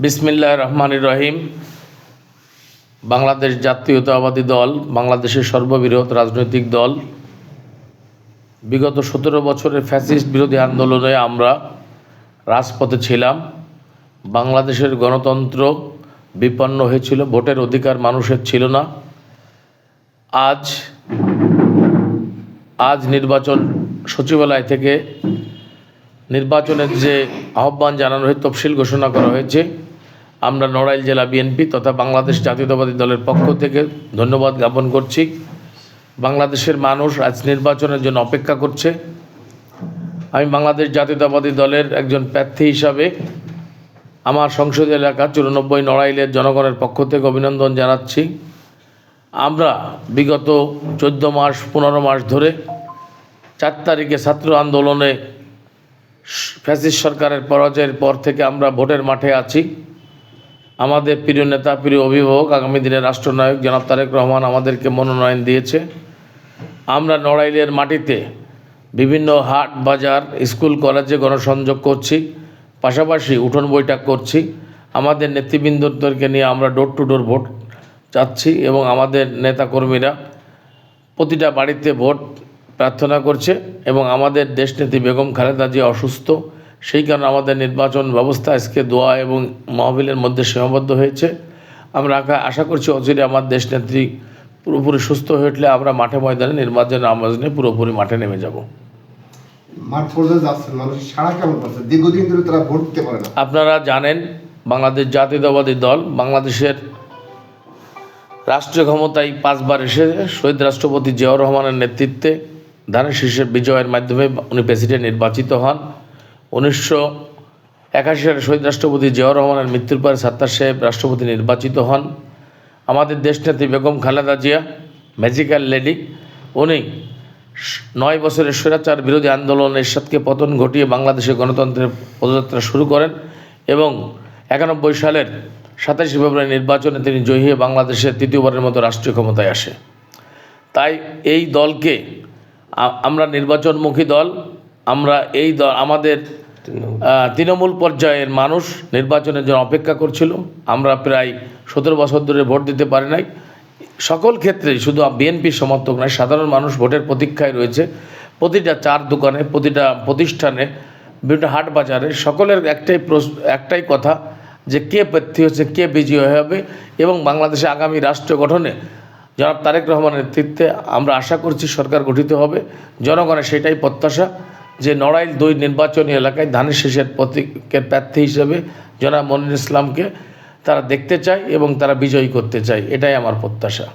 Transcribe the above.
বিসমিল্লাহির রহমানির রহিম। বাংলাদেশ জাতীয়তাবাদী দল বাংলাদেশের সর্ববৃহৎ রাজনৈতিক দল। বিগত 17 বছরের ফ্যাসিস্ট বিরোধী আন্দোলনে আমরা রাজপথে ছিলাম। বাংলাদেশের গণতন্ত্র বিপন্ন হয়েছিল, ভোটের অধিকার মানুষের ছিল না। আজ নির্বাচন সচিবালয় থেকে নির্বাচনের যে আহ্বান জানানো হয়ে তফসিল ঘোষণা করা হয়েছে, আমরা নড়াইল জেলা বিএনপি তথা বাংলাদেশ জাতীয়তাবাদী দলের পক্ষ থেকে ধন্যবাদ জ্ঞাপন করছি। বাংলাদেশের মানুষ আজ নির্বাচনের জন্য অপেক্ষা করছে। আমি বাংলাদেশ জাতীয়তাবাদী দলের একজন প্রার্থী হিসাবে আমার সংসদীয় এলাকা 94 নড়াইলের জনগণের পক্ষ থেকে অভিনন্দন জানাচ্ছি। আমরা বিগত 14 মাস 15 মাস ধরে 4 তারিখে ছাত্র আন্দোলনে ফ্যাসিস্ট সরকারের পরাজয়ের পর থেকে আমরা ভোটের মাঠে আছি। আমাদের প্রিয় নেতা, প্রিয় অভিভাবক, আগামী দিনের রাষ্ট্রনায়ক জনাব তারেক রহমান আমাদেরকে মনোনয়ন দিয়েছে। আমরা নড়াইলের মাটিতে বিভিন্ন হাট বাজার, স্কুল কলেজে গণসংযোগ করছি, পাশাপাশি উঠোন বৈঠক করছি। আমাদের নেতৃবৃন্দদেরকে নিয়ে আমরা ডোর টু ডোর ভোট চাচ্ছি এবং আমাদের নেতাকর্মীরা প্রতিটা বাড়িতে ভোট প্রার্থনা করছে। এবং আমাদের দেশনেত্রী বেগম খালেদা জিয়া অসুস্থ, সেই কারণে আমাদের নির্বাচন ব্যবস্থা আজকে দোয়া এবং মাহফিলের মধ্যে সীমাবদ্ধ হয়েছে। আমরা আশা করছি অচিরে আমার দেশনেত্রী পুরোপুরি সুস্থ হয়ে উঠলে আমরা মাঠে ময়দানে নির্বাচনের আওয়াজ নিয়ে পুরোপুরি মাঠে নেমে যাব। মাঠ পর্যন্ত যাচ্ছেন, মানুষ সারা কেমন পাচ্ছে? দীর্ঘদিন ধরে তারা ভোট দিতে পারে না। আপনারা জানেন, বাংলাদেশ জাতীয়তাবাদী দল বাংলাদেশের রাষ্ট্রীয় ক্ষমতায় 5 বার এসে শহীদ রাষ্ট্রপতি জিয়াউর রহমানের নেতৃত্বে ধানের শীর্ষের বিজয়ের মাধ্যমে উনি প্রেসিডেন্ট নির্বাচিত হন। 1981 সালে শহীদ রাষ্ট্রপতি জিয়াউর রহমানের মৃত্যুর পরে সাত্তার সাহেব রাষ্ট্রপতি নির্বাচিত হন। আমাদের দেশনেত্রী বেগম খালেদা জিয়া, ম্যাজিক্যাল লেডি, উনি 9 বছরের স্বৈরাচার বিরোধী আন্দোলন এরশাদকে পতন ঘটিয়ে বাংলাদেশের গণতন্ত্রের পদযাত্রা শুরু করেন এবং 91 সালের 27 ফেব্রুয়ারি নির্বাচনে তিনি জয়ী হয়ে বাংলাদেশের তৃতীয়বারের মতো রাষ্ট্রীয় ক্ষমতায় আসে। তাই এই দলকে আমরা নির্বাচনমুখী দল। আমরা এই দল আমাদের তৃণমূল পর্যায়ের মানুষ নির্বাচনের জন্য অপেক্ষা করছিল। আমরা প্রায় 17 বছর ধরে ভোট দিতে পারি নাই। সকল ক্ষেত্রেই শুধু বিএনপির সমর্থক নয়, সাধারণ মানুষ ভোটের প্রতীক্ষায় রয়েছে। প্রতিটা চার দোকানে, প্রতিটা প্রতিষ্ঠানে, বিভিন্ন হাট বাজারে সকলের একটাই কথা যে কে প্রার্থী হচ্ছে, কে বিজয়ী হবে এবং বাংলাদেশে আগামী রাষ্ট্র গঠনে জনাব তারেক রহমানের নেতৃত্বে আমরা আশা করছি সরকার গঠিত হবে। জনগণের সেটাই প্রত্যাশা যে নড়াইল 2 নির্বাচনী এলাকায় ধানের শীষের প্রতীকের প্রার্থী হিসেবে জনাব মনিরুল ইসলামকে তারা দেখতে চায় এবং তারা বিজয়ী করতে চায়। এটাই আমার প্রত্যাশা।